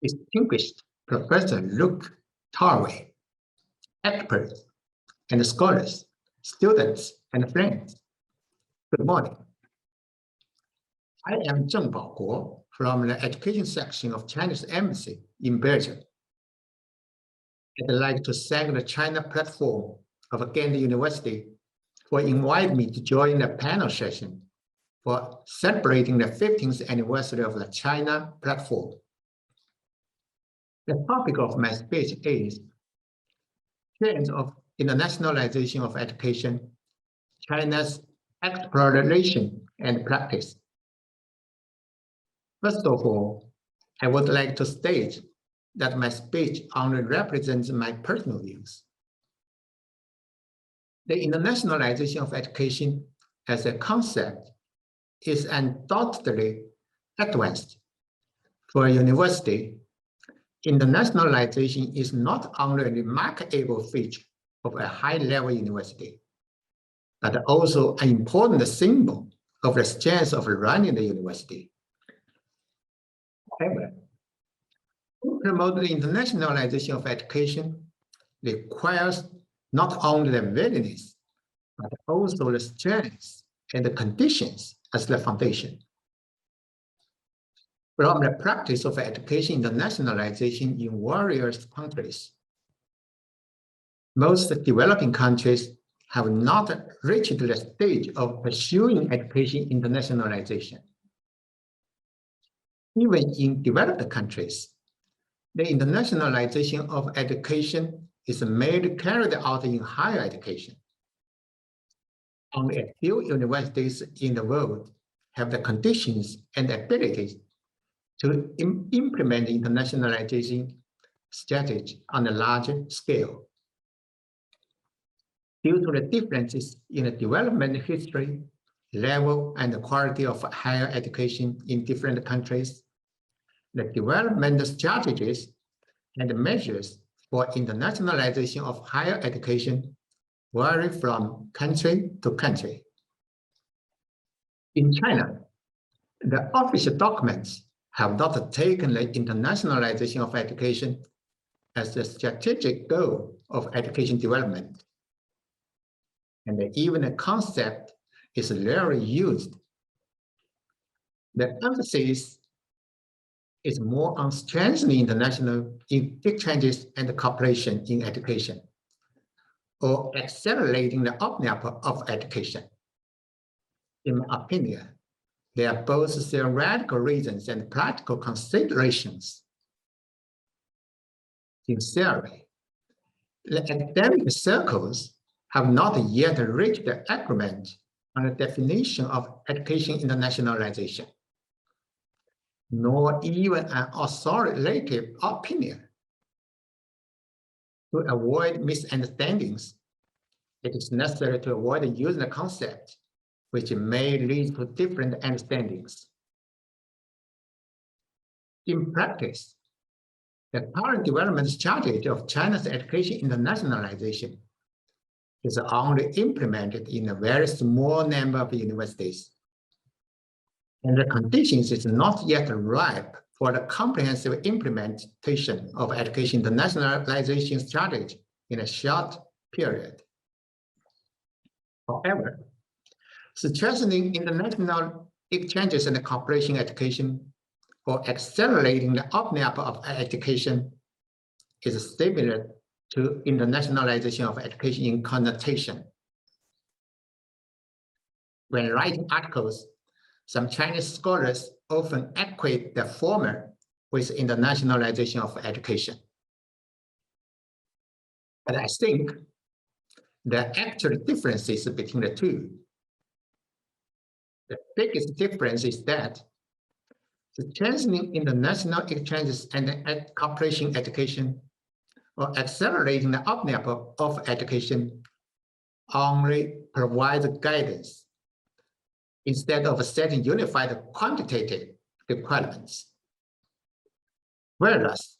Distinguished Professor Luke Tarway, experts and scholars, students and friends. Good morning. I am Zheng Baoguo from the education section of Chinese Embassy in Belgium. I'd like to thank the China platform of Ghent University for inviting me to join the panel session for celebrating the 15th anniversary of the China platform. The topic of my speech is Trends of Internationalization of Education, China's Exploration and Practice. First of all, I would like to state that my speech only represents my personal views. The internationalization of education as a concept is undoubtedly advanced. For a university, internationalization is not only a remarkable feature of a high-level university, but also an important symbol of the strength of running the university. However, to promote the internationalization of education requires not only the willingness, but also the strength and the conditions as the foundation. From the practice of education internationalization in various countries, most developing countries have not reached the stage of pursuing education internationalization. Even in developed countries, the internationalization of education is carried out in higher education. Only a few universities in the world have the conditions and abilities to implement internationalization strategy on a larger scale. Due to the differences in the development history, level, and the quality of higher education in different countries, the development strategies and measures for internationalization of higher education vary from country to country. In China, the official documents have not taken the internationalization of education as the strategic goal of education development. And even the concept is rarely used. The emphasis is more on strengthening international exchanges and cooperation in education, or accelerating the opening up of education. In my opinion, there are both theoretical reasons and practical considerations. In theory, the academic circles have not yet reached the agreement on the definition of education internationalization, nor even an authoritative opinion. To avoid misunderstandings, it is necessary to avoid using the concept, which may lead to different understandings. In practice, the current development strategy of China's education internationalization is only implemented in a very small number of universities, and the conditions is not yet ripe for the comprehensive implementation of education internationalization strategy in a short period. However, strengthening international exchanges and cooperation education, or accelerating the opening up of education, is similar to internationalization of education in connotation. When writing articles, some Chinese scholars often equate the former with internationalization of education. But I think the actual differences between the two. The biggest difference is that the strengthening international exchanges and cooperation education, or accelerating the opening up of education, only provides guidance instead of setting unified quantitative requirements. Whereas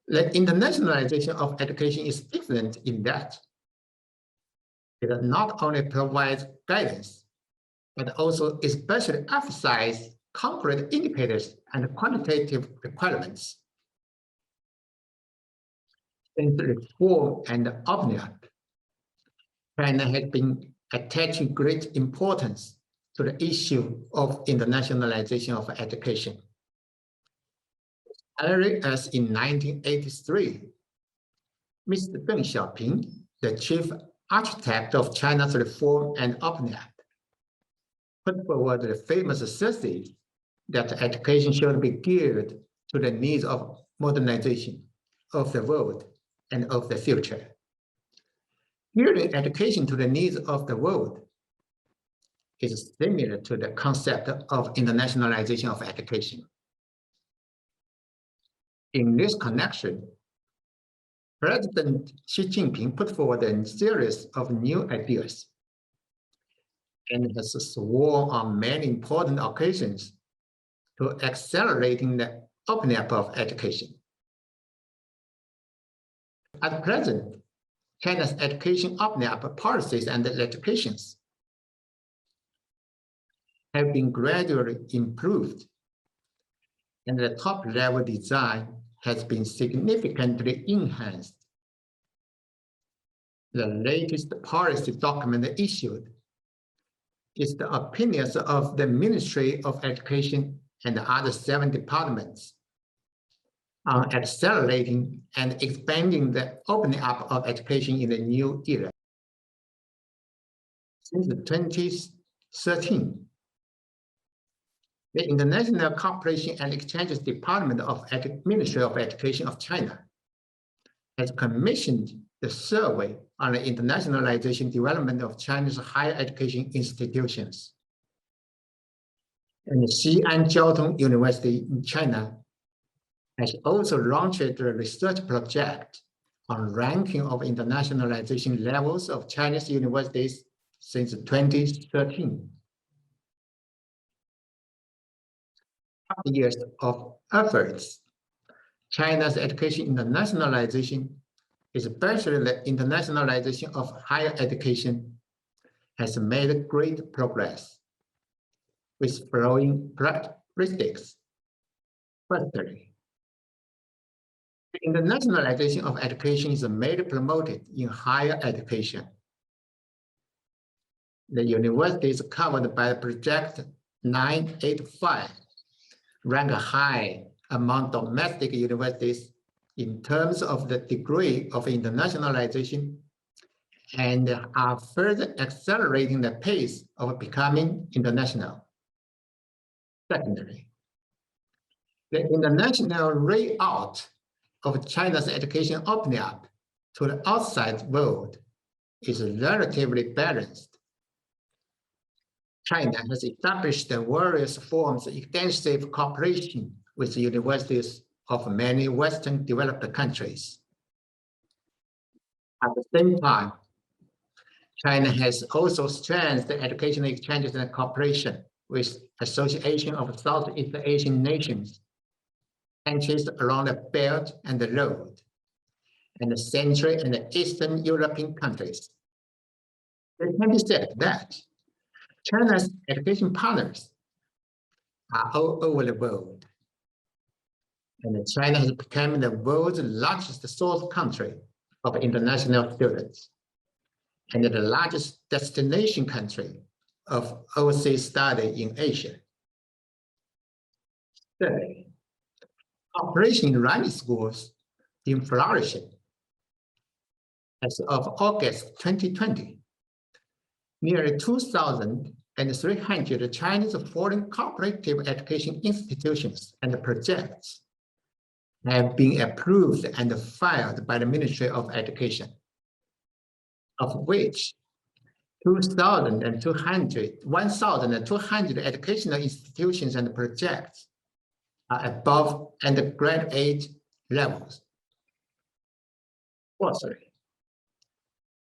the internationalization of education is different in that it not only provides guidance, but also especially emphasizes concrete indicators and quantitative requirements. Since reform and opening up, China has been attaching great importance to the issue of internationalization of education. As early as in 1983, Mr. Deng Xiaoping, the chief architect of China's reform and opening up, put forward the famous thesis that education should be geared to the needs of modernization of the world and of the future. Gearing education to the needs of the world is similar to the concept of internationalization of education. In this connection, President Xi Jinping put forward a series of new ideas and has sworn on many important occasions to accelerating the opening up of education. At present, China's education opening up policies and legislations have been gradually improved, and the top-level design has been significantly enhanced. The latest policy document issued is the opinions of the Ministry of Education and the other 7 departments on accelerating and expanding the opening up of education in the new era. Since 2013, the International Cooperation and Exchanges Department of Ministry of Education of China has commissioned the survey on the internationalization development of China's higher education institutions. And the Xi'an Jiaotong University in China has also launched a research project on ranking of internationalization levels of Chinese universities since 2013. After years of efforts, China's education internationalization, especially the internationalization of higher education, has made great progress with following characteristics. Firstly, the internationalization of education is made promoted in higher education. The universities covered by Project 985 rank high among domestic universities in terms of the degree of internationalization and are further accelerating the pace of becoming international. Secondly, the international layout of China's education opening up to the outside world is relatively balanced. China has established various forms of extensive cooperation with universities of many Western developed countries. At the same time, China has also strengthened educational exchanges and cooperation with Association of Southeast Asian Nations, countries along the Belt and the Road, and the Central and the Eastern European countries. It can be said that China's education partners are all over the world, and China has become the world's largest source country of international students, and the largest destination country of overseas study in Asia. Thirdly, cooperation in running schools in flourishing. As of August 2020, nearly 2,300 Chinese foreign cooperative education institutions and projects have been approved and filed by the Ministry of Education, of which 1,200 educational institutions and projects are above undergraduate levels. Fourthly,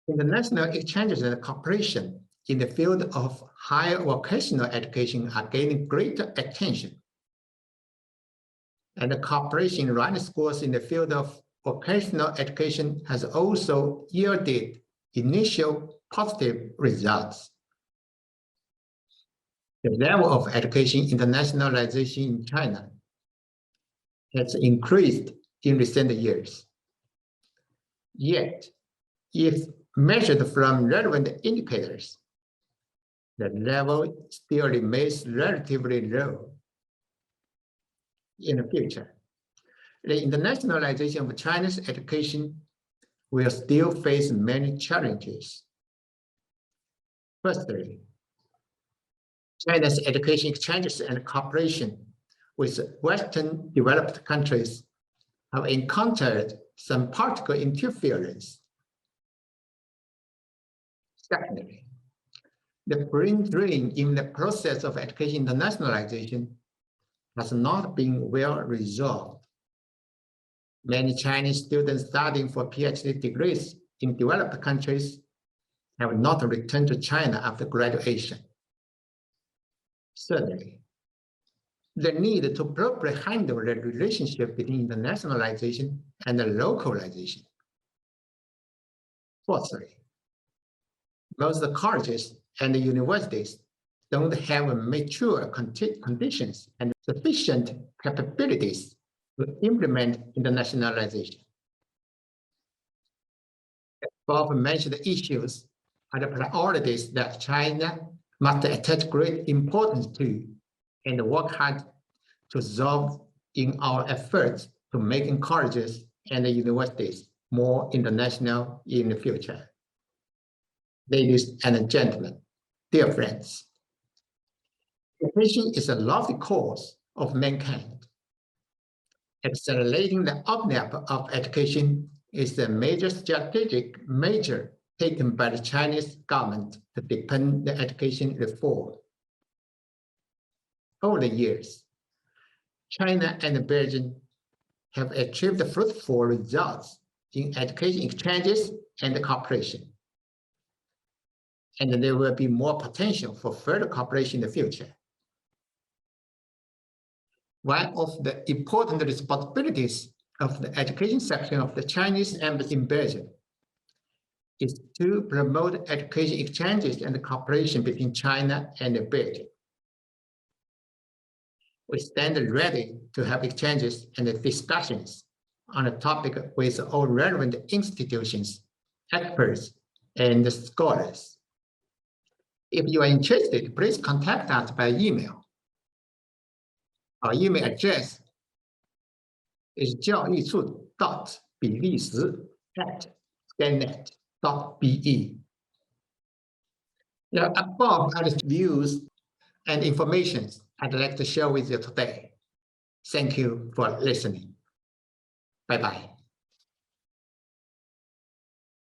international exchanges and cooperation in the field of higher vocational education are gaining greater attention. And the cooperation running schools in the field of vocational education has also yielded initial positive results. The level of education internationalization in China has increased in recent years. Yet, if measured from relevant indicators, the level still remains relatively low. In the future, the internationalization of China's education will still face many challenges. Firstly, China's education exchanges and cooperation with Western developed countries have encountered some political interference. Secondly, the brain drain in the process of education internationalization has not been well resolved. Many Chinese students studying for PhD degrees in developed countries have not returned to China after graduation. Thirdly, the need to properly handle the relationship between internationalization and localization. Fourthly, most colleges and universities don't have mature conditions and sufficient capabilities to implement internationalization. Above mentioned issues are the priorities that China must attach great importance to and work hard to solve in our efforts to making colleges and universities more international in the future. Ladies and gentlemen, dear friends, education is a lofty cause of mankind. Accelerating the opening up of education is a major strategic measure taken by the Chinese government to deepen the education reform. Over the years, China and Belgium have achieved fruitful results in education exchanges and cooperation. And there will be more potential for further cooperation in the future. One of the important responsibilities of the education section of the Chinese Embassy in Belgium is to promote education exchanges and cooperation between China and Belgium. We stand ready to have exchanges and discussions on the topic with all relevant institutions, experts, and scholars. If you are interested, please contact us by email. Our email address is 教育处.比利时@skynet.be. The above are the views and information I'd like to share with you today. Thank you for listening. Bye-bye.